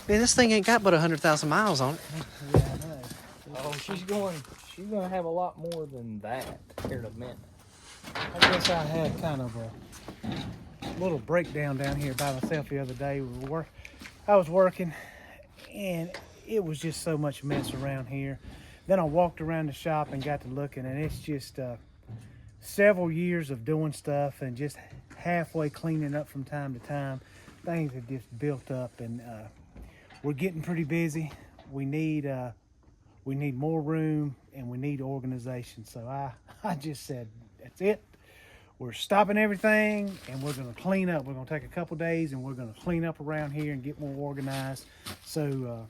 Man, this thing ain't got but 100,000 miles on it. Yeah, I know. Oh, she's gonna have a lot more than that here in a minute. I guess I had kind of a little breakdown down here by myself the other day. I was working, and it was just so much mess around here. Then I walked around the shop and got to looking, and it's just several years of doing stuff and just halfway cleaning up from time to time. Things have just built up, and we're getting pretty busy. We need more room, and we need organization. So I just said, that's it. We're stopping everything, and we're going to clean up. We're going to take a couple days, and we're going to clean up around here and get more organized. So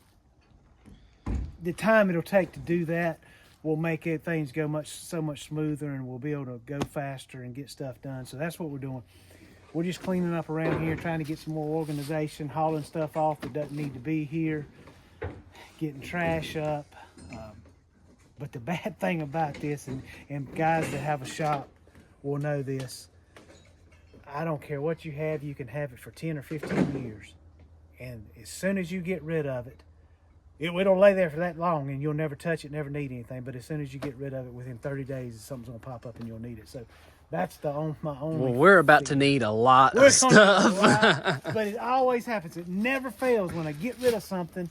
the time it'll take to do that will make things go so much smoother, and we'll be able to go faster and get stuff done. So that's what we're doing. We're just cleaning up around here, trying to get some more organization, hauling stuff off that doesn't need to be here, getting trash up. But the bad thing about this, and guys that have a shop will know this, I don't care what you have, you can have it for 10 or 15 years. And as soon as you get rid of it, it'll lay there for that long and you'll never touch it, never need anything. But as soon as you get rid of it, within 30 days, something's going to pop up and you'll need it. So that's my only. Well, we're about to need a lot of stuff. But it always happens. It never fails. When I get rid of something,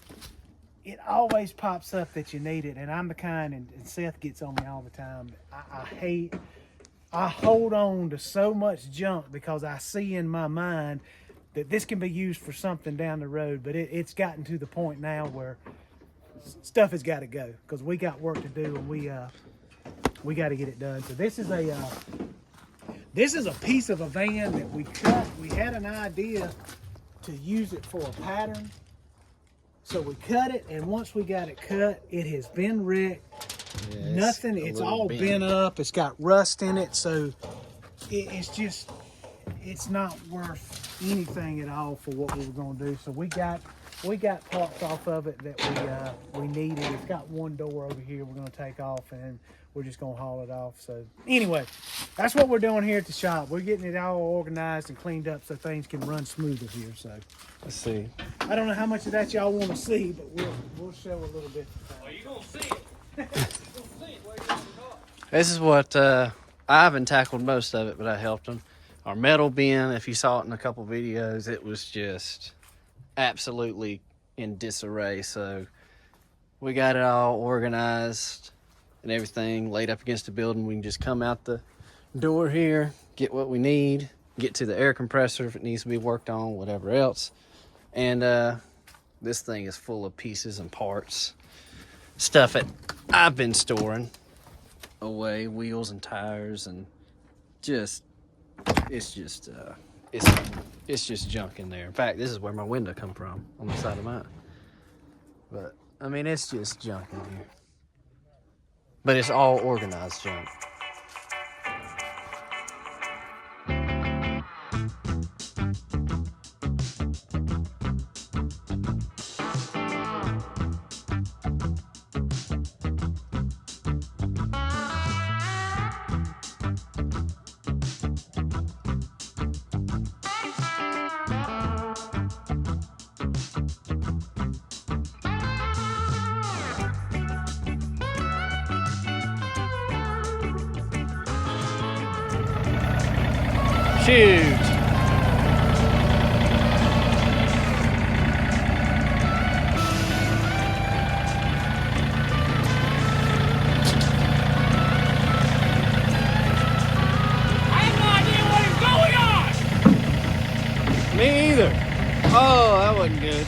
it always pops up that you need it. And I'm the kind, and Seth gets on me all the time, I hold on to so much junk because I see in my mind that this can be used for something down the road. But it's gotten to the point now where stuff has got to go because we got work to do, and we got to get it done. So this is a piece of a van that we cut. We had an idea to use it for a pattern. So we cut it, and once we got it cut, it has been wrecked. Yes, nothing, it's all bent up. It's got rust in it. So it's not worth anything at all for what we were going to do. So we got parts off of it that we needed. It's got one door over here we're going to take off, and we're just going to haul it off. So anyway, that's what we're doing here at the shop. We're getting it all organized and cleaned up so things can run smoother here. So let's see. I don't know how much of that y'all want to see, but we'll show a little bit. Well, you're going to see it. You're going to see it whether it's not. This is what I haven't tackled most of it, but I helped them. Our metal bin, if you saw it in a couple videos, it was just absolutely in disarray. So we got it all organized and everything laid up against the building. We can just come out the door here, get what we need, get to the air compressor if it needs to be worked on, whatever else. And this thing is full of pieces and parts, stuff that I've been storing away, wheels and tires, and it's just junk in there. In fact, this is where my window come from, on the side of mine. But I mean, it's just junk in here. But it's all organized junk. Shoot. I have no idea what is going on! Me either. Oh, that wasn't good.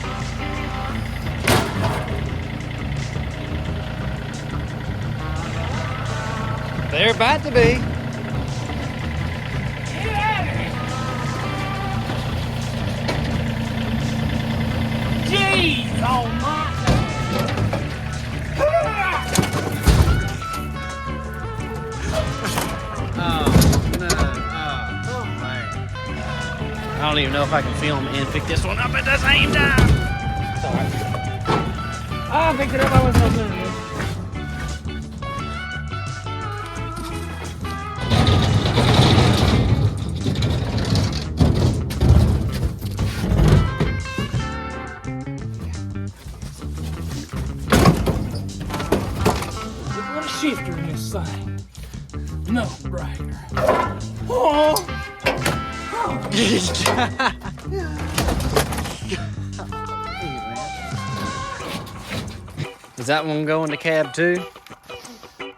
They're about to be. Jeez, almighty! Oh, no. Oh, man. I don't even know if I can film and pick this one up at the same time. Sorry. I picked it up. I wasn't opening it. right. Oh. Is that one going to cab too? Let's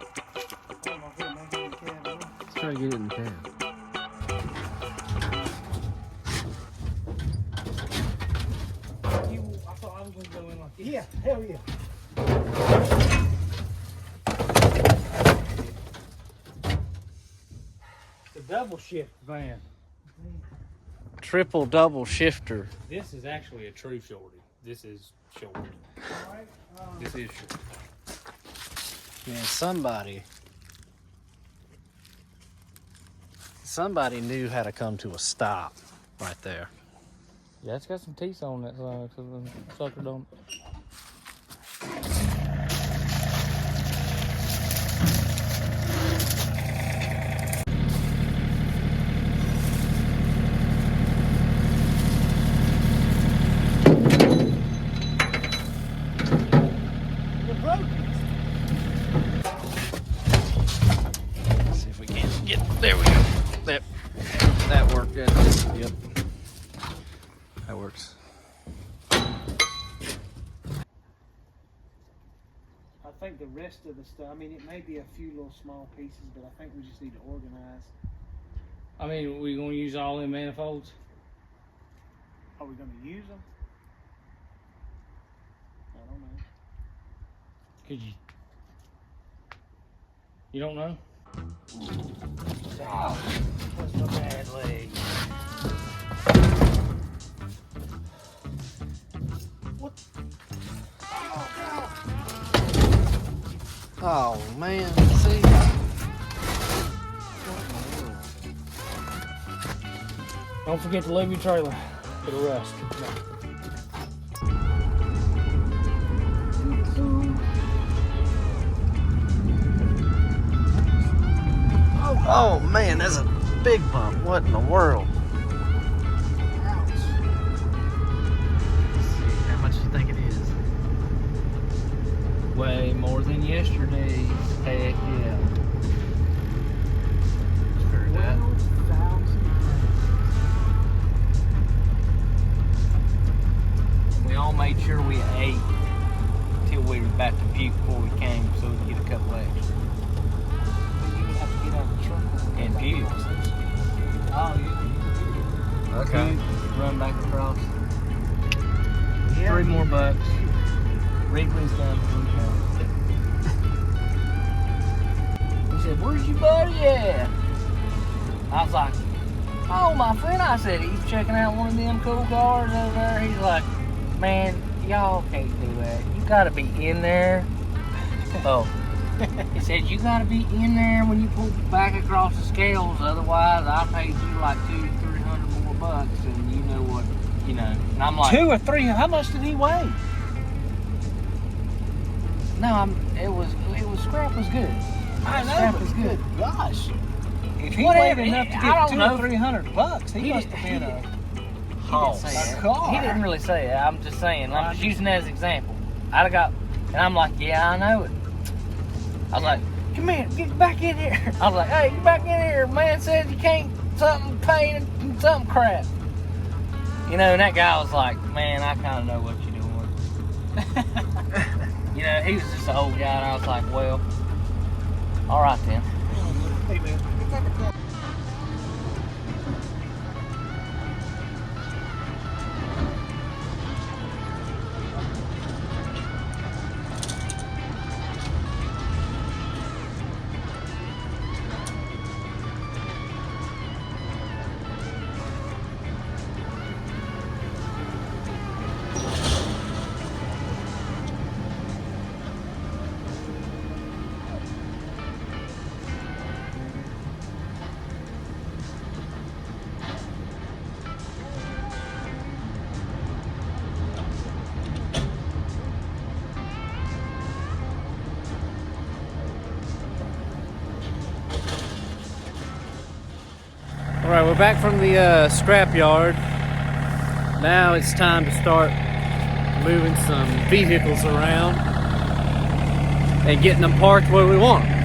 try to get it in the cab. I thought I was gonna go in like this. Yeah, hell yeah. It's a double shift van. Triple double shifter. This is actually a true shorty. This is short. This is short. Man, somebody knew how to come to a stop right there. Yeah, it's got some teeth on that side, so the sucker don't. See if we can get. There we go. That worked good. Yep. That works. I think the rest of the stuff, I mean, it may be a few little small pieces, but I think we just need to organize. I mean, we gonna use all them manifolds? Are we going to use them? I don't know. Could you? You don't know? What's my bad leg? What? Oh man, see? Don't forget to leave your trailer. It'll rust. Oh man, that's a big bump. What in the world? Ouch. Let's see how much you think it is. Way more than yesterday's. Heck yeah. Screw that. 12,000. We all made sure we ate till we were about to puke before we came, so we could get a couple extra. You would have to get out of the truck And puke. Oh, yeah. Okay. Puke, run back across. Yeah. 3 more bucks. Wrigley's done. He said, "Where's your buddy at?" I was like, "Oh, my friend." I said, "He's checking out one of them cool cars over there." He's like, "Man, y'all can't do that. You gotta be in there." Oh. He said, "You gotta be in there when you pull back across the scales, otherwise I paid you like $200-300 more bucks, and you know what, you know." And I'm like, 2 or 3, how much did he weigh? "No, it was scrap was good. I know, Scrap but was good. gosh. If he Whatever, weighed enough to I get don't 200 know. or 300 bucks, he He must did- have been he a He didn't say A that. car. He didn't really say it. I'm just saying. Well, I'm I just just- using that as an example. I'd have got, and I'm like, "Yeah, I know it." I was like, "Come here, get back in here." I was like, "Hey, get back in here. Man says you can't something paint and something crap." You know, and that guy was like, "Man, I kind of know what you're doing." You know, he was just an old guy, and I was like, "Well, all right then." Hey, man. All right, we're back from the scrap yard. Now it's time to start moving some vehicles around and getting them parked where we want them.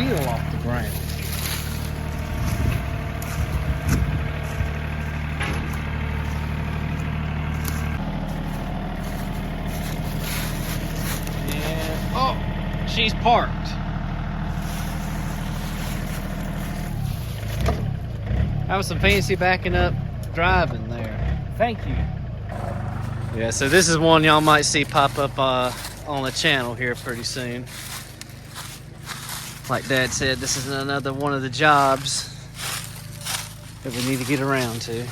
wheel off the ground. And oh, she's parked. That was some fancy backing up driving there. Thank you. Yeah, so this is one y'all might see pop up on the channel here pretty soon. Like Dad said, this is another one of the jobs that we need to get around to.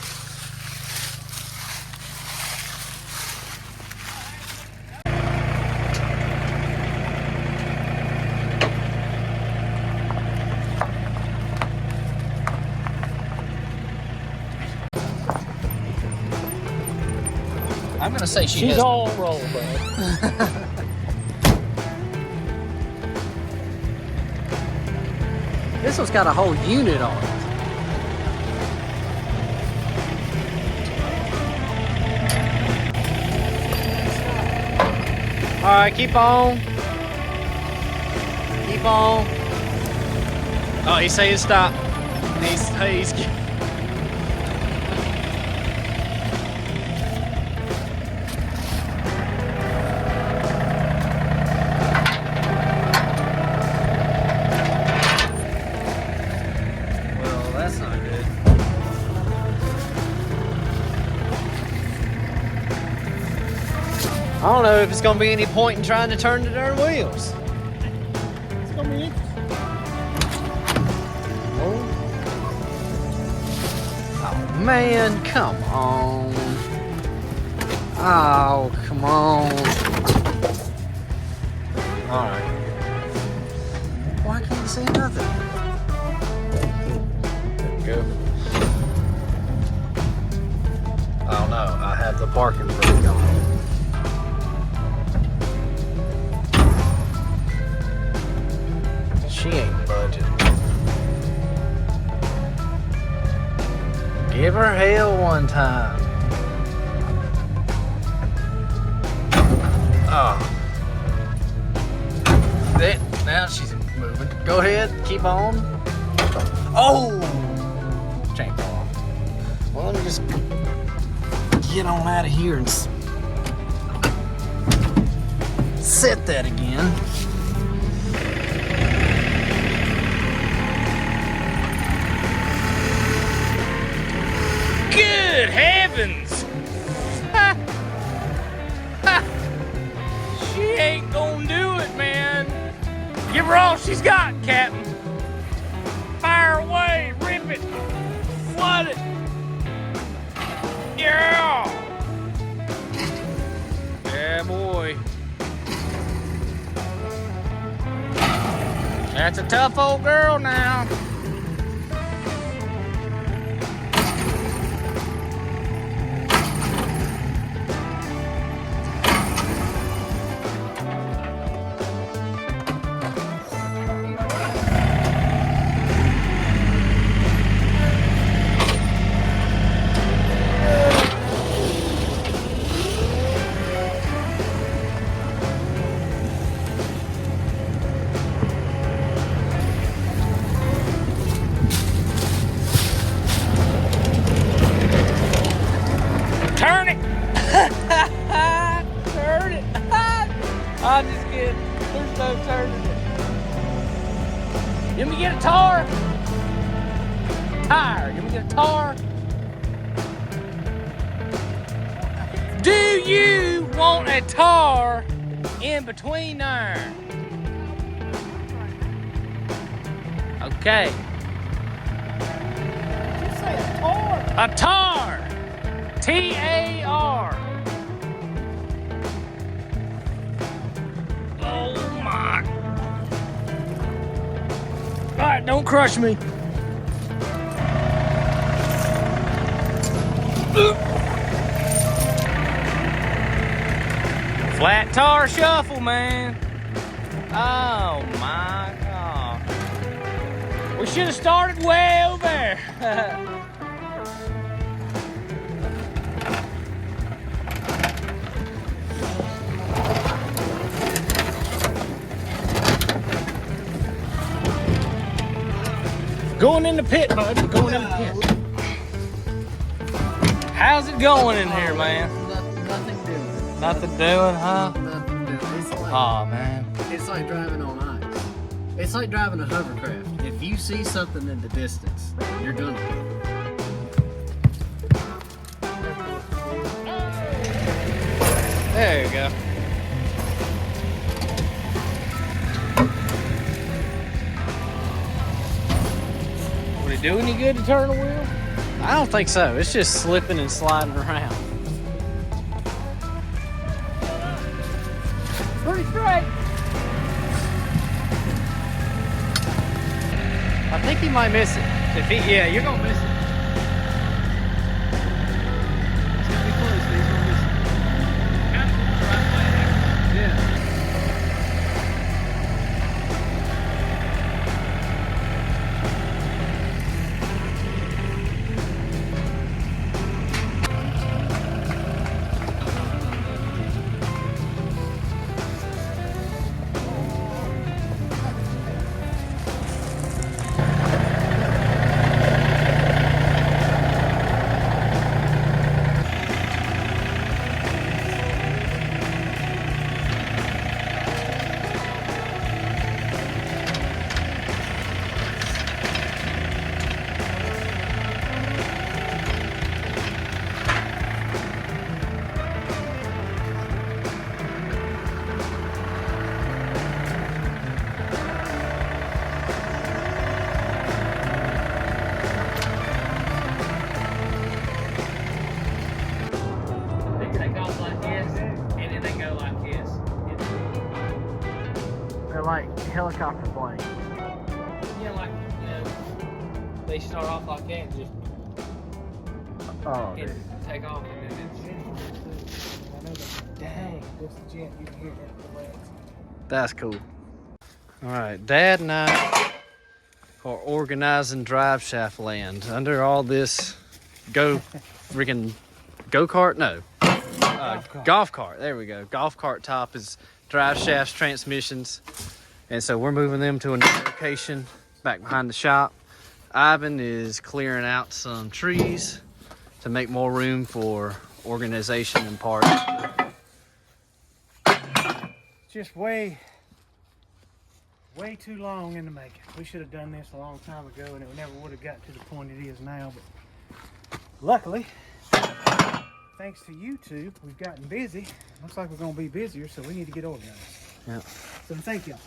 I'm gonna say She's all roll, bud. This one's got a whole unit on it. All right, keep on. Keep on. Oh, he's saying stop. He's well, that's not good. I don't know if it's gonna be any point in trying to turn the darn wheels. It's gonna be interesting. Oh man, come on. Oh, come on. Alright. Why can't you say nothing? There we go. Oh no, I have the parking brake on. She ain't budging. Give her hell one time. Oh. There, now she's moving. Go ahead, keep on. Oh! Chain fell off. Well, let me just get on out of here and set that again. Good heavens! Ha! Ha! She ain't gonna do it, man. Give her all she's got, Captain. Fire away, rip it, flood it. Yeah! Yeah, boy. That's a tough old girl now. Turn it! Turn it! I'm just kidding. There's no turning it. You want me to get a tar? Tire. You want me to get a tar? Do you want a tar in between there? Okay. Just say a tar. A tar! T-A-R. Oh my. All right, don't crush me. Flat tar shuffle, man. Oh my God. We should have started way over there. Going in the pit, bud. Going in the pit. How's it going in here, man? Nothing doing. Nothing doing, huh? Nothing doing. It's like, Oh, man. it's like driving on ice. It's like driving a hovercraft. If you see something in the distance, you're gonna get it. There you go. Would it do any good to turn the wheel? I don't think so. It's just slipping and sliding around. Pretty straight. I think he might miss it. Yeah, you're gonna miss it. It's gonna be close, but he's gonna miss it. Yeah. They take off like this, and then they go like this. They're like helicopter planes. Yeah, like, they start off like that and just Oh, and take off, and then it's... I know that. Dang. Just a gent, you can hear that relax. That's cool. All right, Dad and I are organizing drive shaft land under all this freaking go-kart? No. Golf cart. There we go. Golf cart top is drive shafts, transmissions. And so we're moving them to another location back behind the shop. Ivan is clearing out some trees to make more room for organization and parts. Just way too long in the making. We should have done this a long time ago and it never would have got to the point it is now. But luckily, thanks to YouTube, we've gotten busy. Looks like we're going to be busier, so we need to get organized. Yeah. So thank y'all.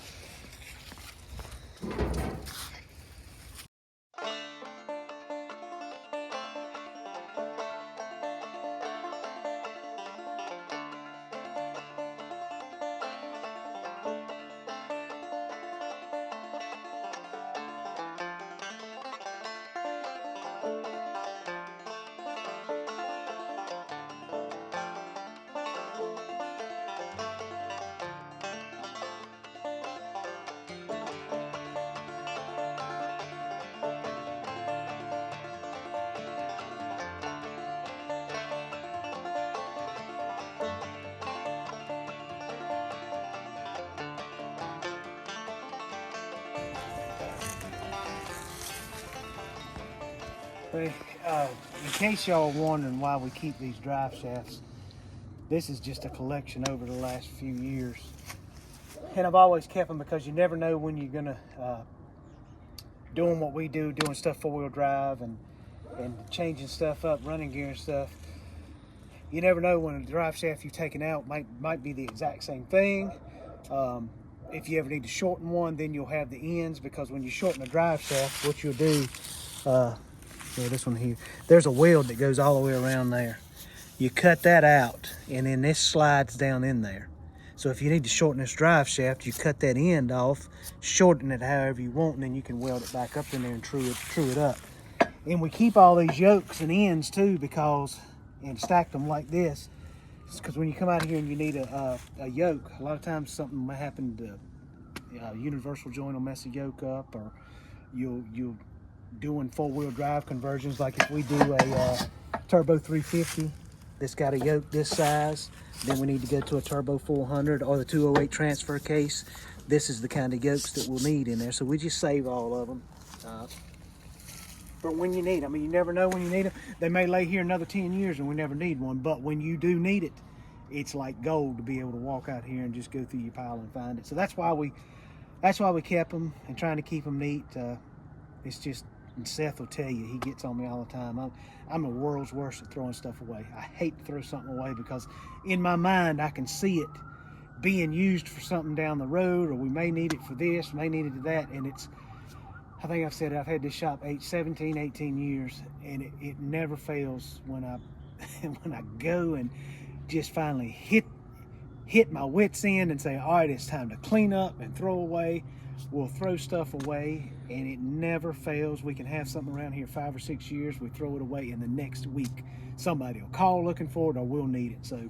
But in case y'all are wondering why we keep these drive shafts, this is just a collection over the last few years. And I've always kept them because you never know when you're gonna, doing what we do, doing stuff four-wheel drive and changing stuff up, running gear and stuff. You never know when a drive shaft you've taken out might be the exact same thing. If you ever need to shorten one, then you'll have the ends, because when you shorten a drive shaft, what you'll do, this one here, there's a weld that goes all the way around there. You cut that out, and then this slides down in there. So if you need to shorten this drive shaft, you cut that end off, shorten it however you want, and then you can weld it back up in there and true it up. And we keep all these yokes and ends too, and stack them like this, because when you come out here and you need a yoke, a lot of times something might happen to universal joint will mess a yoke up, or you'll doing four-wheel drive conversions, like if we do a turbo 350 that's got a yoke this size, then we need to go to a turbo 400 or the 208 transfer case. This is the kind of yokes that we'll need in there, so we just save all of them. for when you need them. I mean, you never know when you need them. They may lay here another 10 years and we never need one, but when you do need it, it's like gold to be able to walk out here and just go through your pile and find it. So that's why we kept them and trying to keep them neat. It's just, and Seth will tell you, he gets on me all the time. I'm the world's worst at throwing stuff away. I hate to throw something away because in my mind I can see it being used for something down the road, or we may need it for this, may need it for that, and it's, I think I've said it, I've had this shop 17, 18 years, and it never fails when I when I go and just finally hit my wits end and say, all right, it's time to clean up and throw away. We'll throw stuff away, and it never fails. We can have something around here 5 or 6 years, we throw it away, and the next week somebody will call looking for it, or we'll need it. So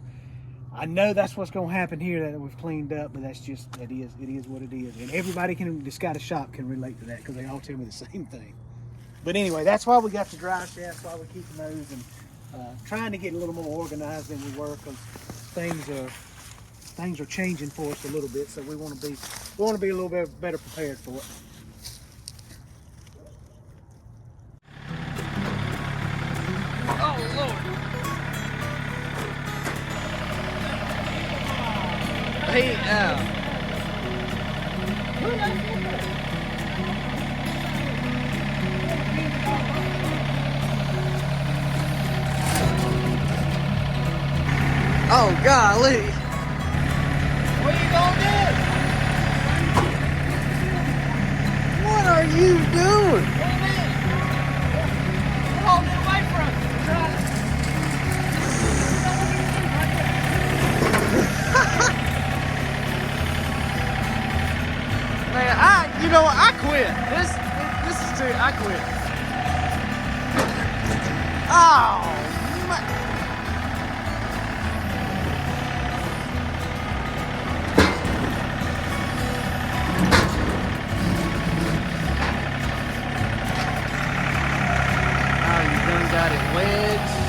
I know that's what's going to happen here, that we've cleaned up, but that's just, it is what it is. And everybody that's got a shop can relate to that, because they all tell me the same thing. But anyway, that's why we got the dry shafts, why we're keeping those, and trying to get a little more organized than we were, because things are changing for us a little bit, so we want to be a little bit better prepared for it. Oh, Lord. Hey, oh, golly. What are you gonna do? What are you doing? What do you mean? We're holding it away from you. We're trying to... Man, I quit. This is too, I quit. Oh, man. Oh, you done got it wedged.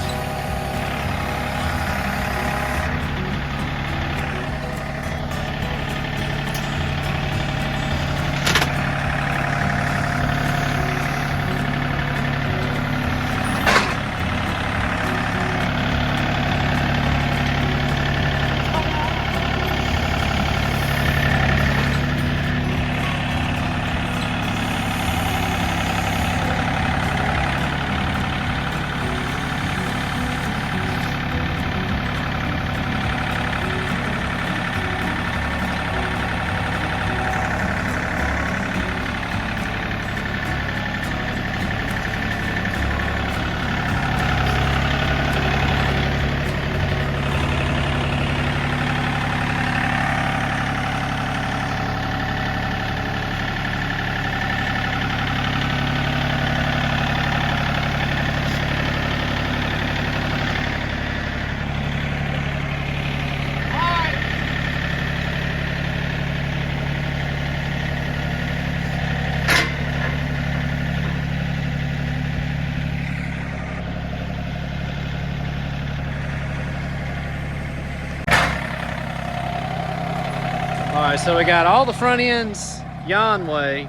All right, so we got all the front ends yon way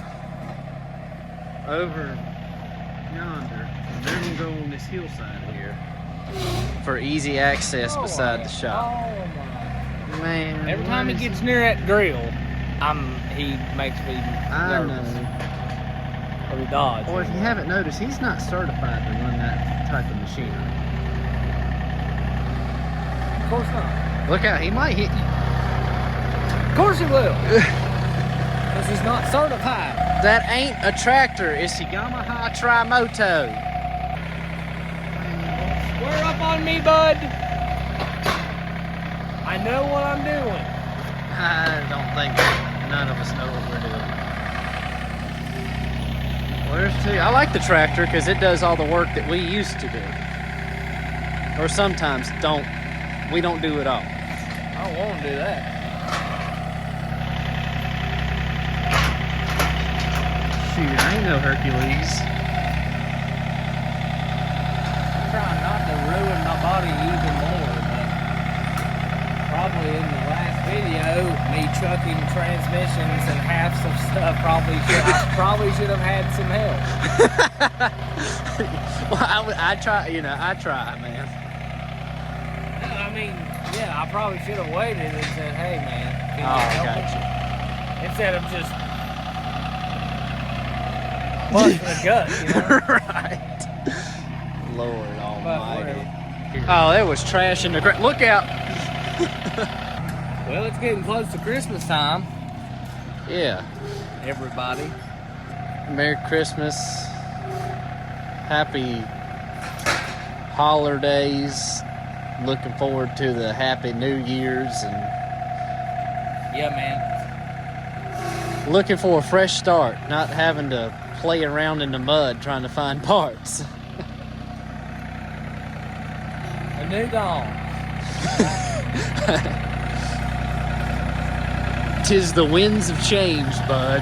over yonder, and they're gonna go on this hillside here for easy access beside the shop. Oh, my. Man, Every time he gets near that grill, he makes me nervous. know. Or he dodge. Or if you haven't noticed, he's not certified to run that type of machinery. Of course not. Look out, he might hit you. Of course he will. Because he's not certified. That ain't a tractor, it's a Yamaha Trimoto. Square up on me, bud. I know what I'm doing. I don't think none of us know what we're doing. Where's two? I like the tractor because it does all the work that we used to do. Or sometimes don't. We don't do it all. I don't want to do that. Shoot, I ain't no Hercules. I'm trying not to ruin my body even more, but probably in the last video, me chucking transmissions and halves of stuff, I probably should have had some help. Well, I try, you know, I try, man. No, I mean, yeah, I probably should have waited and said, hey, man, can you help me? Gotcha. Instead of just busting the gut, you know? Right. Lord almighty. whatever. Oh, there was trash in the ground. Look out. Well, it's getting close to Christmas time, Yeah. everybody. Merry Christmas. Happy holidays. Looking forward to the Happy New Year's and Yeah, man. looking for a fresh start, not having to play around in the mud trying to find parts. A new dawn. 'Tis the winds of change, bud.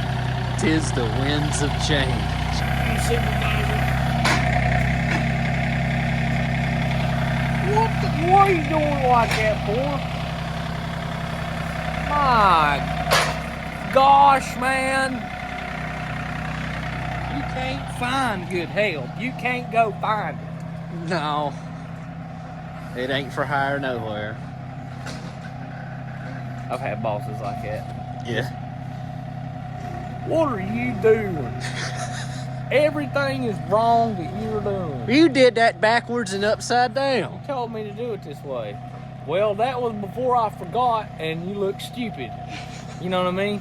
'Tis the winds of change. Supervisor. What are you doing like that for? My gosh, man. You can't find good help. You can't go find it. No. It ain't for hire nowhere. I've had bosses like that. Yeah. What are you doing? Everything is wrong that you're doing. You did that backwards and upside You down. told me to do it this way. Well, that was before I forgot and you look stupid. You know what I mean?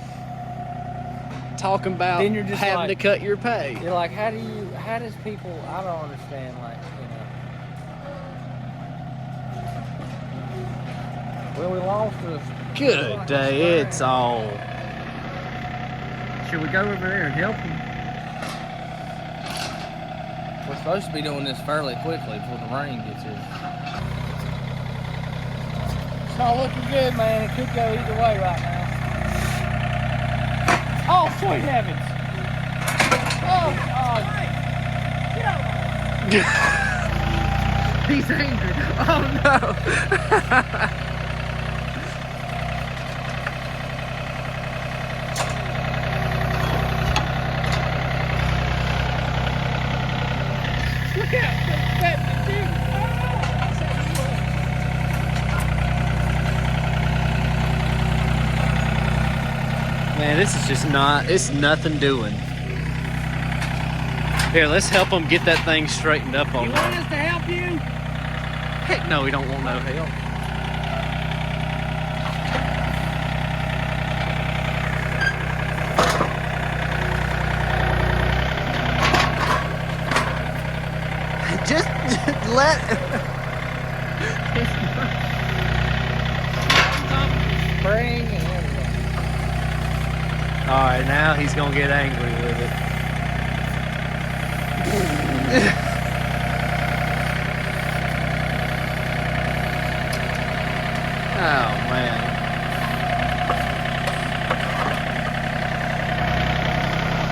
Talking about Then you're just having like- to cut your pay. You're like, how does people, I don't understand, like, you know. Well, we lost us. Good day, it's all. Should we go over there and help him? We're supposed to be doing this fairly quickly before the rain gets here. It's not looking good, man. It could go either way right now. Oh, sweet heavens! Oh, He's angry. Oh no. look out! That's the dude. Man, this is just not, it's nothing doing. Here, let's help him get that thing straightened up on You there. want us to help you? Heck no, we don't want no help. Just let. Spring and everything. All right, now he's gonna get angry with it. Oh man.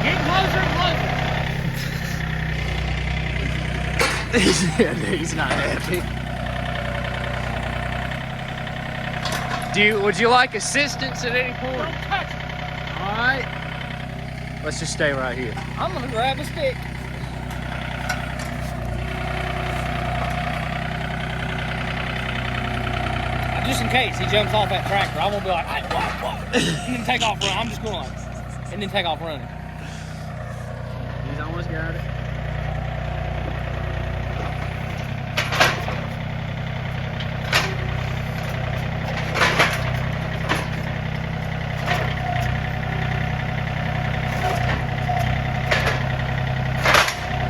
Get closer and closer. Yeah, he's not happy. Would you like assistance at any point? Don't touch it. All right. Let's just stay right here. I'm gonna grab a stick. Just in case he jumps off that tractor, I won't be like, hey, what? And then take off running. I'm just going, and then take off running. He's almost got it.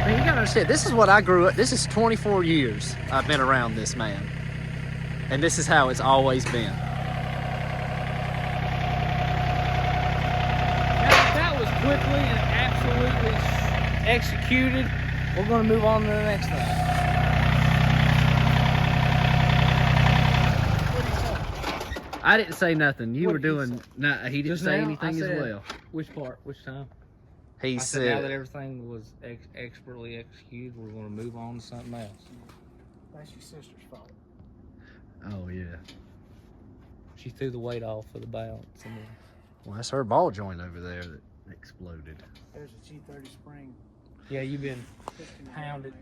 Man, you gotta understand, this is what I grew up, this is 24 years I've been around this man. And this is how it's always been. Now, if that was quickly and absolutely executed, we're going to move on to the next thing. What do you say? I didn't say nothing. You What were did he doing, nah, he didn't Just say now? anything I as said- well. Which part? Which time? He I said now that said, everything was expertly executed, we're going to move on to something else. That's your sister's fault. oh yeah. She threw the weight off of the balance. And then, Well, that's her ball joint over there that exploded. There's a G30 spring. yeah, you've been pounding it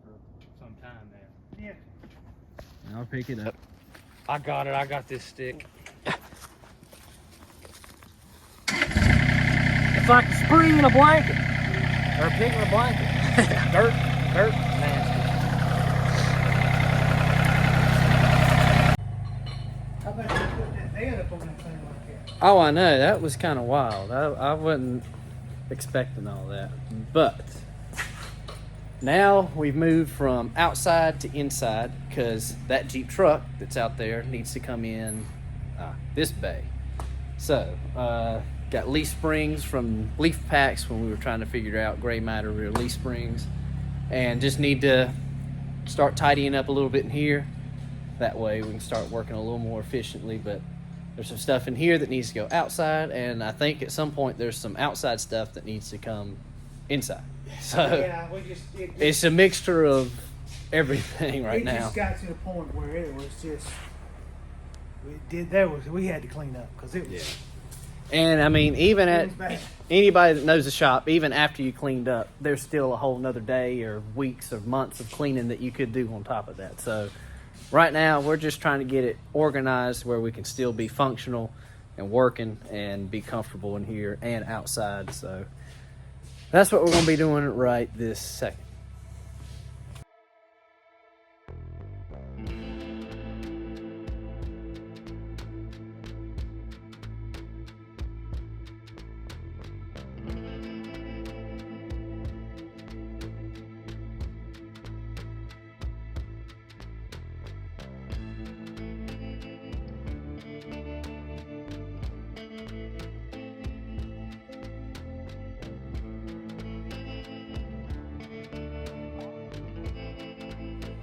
for some time now. Yeah. I'll pick it up. I got it. I got this stick. It's like a spring in a blanket. Or a pig in a blanket. dirt, nasty. How about you put that bed up on that thing like that? Oh, I know. That was kind of wild. I wasn't expecting all that. But now we've moved from outside to inside because that Jeep truck that's out there needs to come in this bay. So, got leaf springs from leaf packs when we were trying to figure out gray matter rear leaf springs, and just need to start tidying up a little bit in here. That way we can start working a little more efficiently. But there's some stuff in here that needs to go outside, and I think at some point there's some outside stuff that needs to come inside. So Yeah, it's a mixture of everything right it now. just got to the point where it was just we had to clean up because it was, And I mean, even it at was bad. anybody that knows the shop, even after you cleaned up, there's still a whole nother day or weeks or months of cleaning that you could do on top of that. So right now we're just trying to get it organized where we can still be functional and working and be comfortable in here and outside. So that's what we're going to be doing right this second.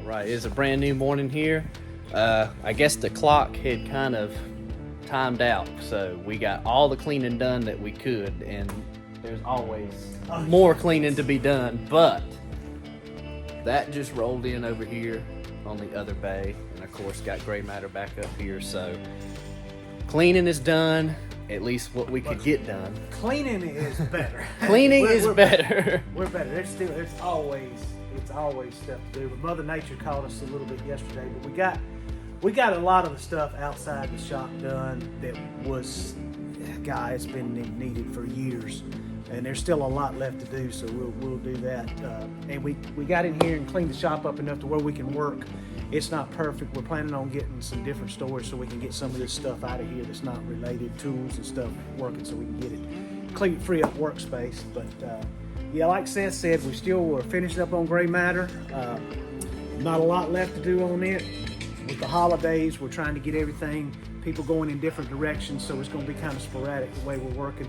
Right, it's a brand new morning here. I guess the clock had kind of timed out, so we got all the cleaning done that we could, and there's always more cleaning to be done, but that just rolled in over here on the other bay, and of course got gray matter back up here. So cleaning is done, at least what we could get done. Cleaning is better. Cleaning is we're better. We're better. There's always stuff to do. But Mother Nature caught us a little bit yesterday. But we got a lot of the stuff outside the shop done that was, it's been needed for years, and there's still a lot left to do. So we'll do that. And we got in here and cleaned the shop up enough to where we can work. It's not perfect. We're planning on getting some different storage so we can get some of this stuff out of here that's not related, tools and stuff working, so we can get it clean, free up workspace. But yeah, like Seth said, we still are finishing up on gray matter. Not a lot left to do on it. With the holidays, we're trying to get everything, people going in different directions, so it's going to be kind of sporadic the way we're working.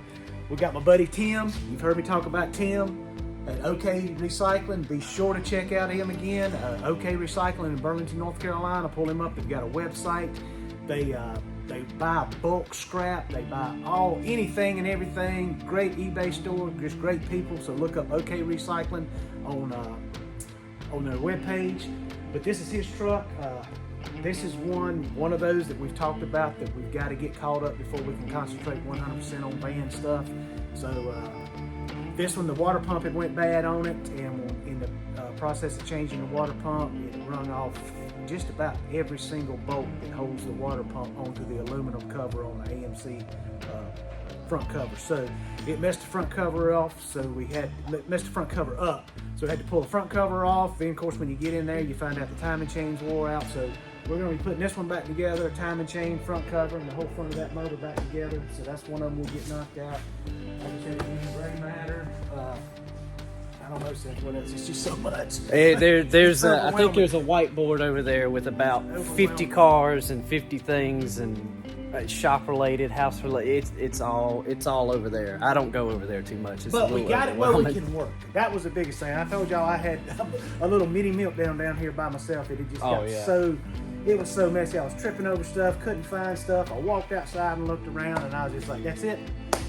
We got my buddy Tim. You've heard me talk about Tim at OK Recycling. Be sure to check out him again. OK Recycling in Burlington, North Carolina. Pull him up. They've got a website. They buy bulk scrap. They buy anything and everything. Great eBay store. Just great people. So look up OK Recycling on their webpage. But this is his truck. This is one of those that we've talked about that we've got to get caught up before we can concentrate 100% on van stuff. So this one, the water pump had went bad on it, and in the process of changing the water pump, it rung off just about every single bolt that holds the water pump onto the aluminum cover on the AMC front cover. So it messed the front cover off, so messed the front cover up. So we had to pull the front cover off. Then of course when you get in there, you find out the timing chains wore out. So we're going to be putting this one back together, timing chain, front cover, and the whole front of that motor back together. So that's one of them will get knocked out. Like I said, gray matter. I don't know, Seth, what else? It's just so much. There's I think there's a whiteboard over there with about 50 cars and 50 things and shop related, house related. It's all over there. I don't go over there too much. It's But a we little got it where we overwhelming. can work. That was the biggest thing. I told y'all I had a little mini meltdown down here by myself. It just got it was so messy. I was tripping over stuff, couldn't find stuff. I walked outside and looked around, and I was just like, that's it.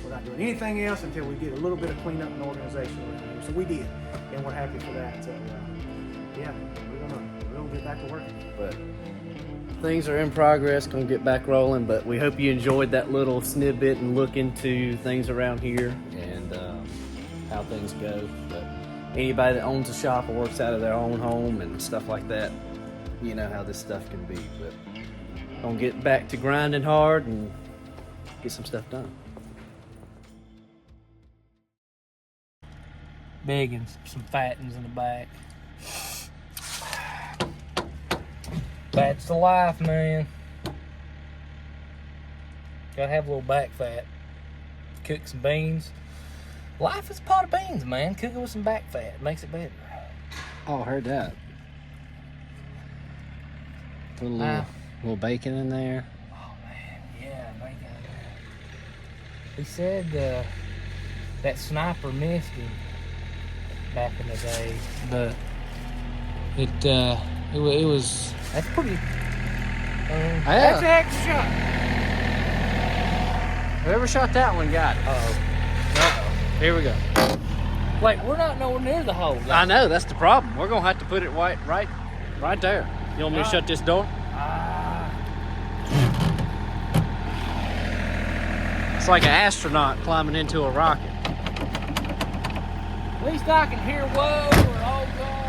We're not doing anything else until we get a little bit of cleanup and organization around here. So we did, and we're happy for that. So yeah, we're gonna get back to working. But things are in progress, gonna get back rolling, but we hope you enjoyed that little snippet and look into things around here and how things go. But anybody that owns a shop or works out of their own home and stuff like that, you know how this stuff can be. But gonna get back to grinding hard and get some stuff done. Big and some fattens in the back. That's the life, man. Gotta have a little back fat. Cook some beans. Life is a pot of beans, man. Cook it with some back fat makes it better. Oh, I heard that. Put a little bacon in there. Oh man, yeah, bacon. He said that sniper missed him back in the day, but it was that's pretty. That's a heck of a shot. Whoever shot that one got it. Uh-oh. Here we go. Wait, we're not nowhere near the hole. I know, that's the problem. We're gonna have to put it right there. You want me to shut this door? It's like an astronaut climbing into a rocket. At least I can hear whoa or oh god.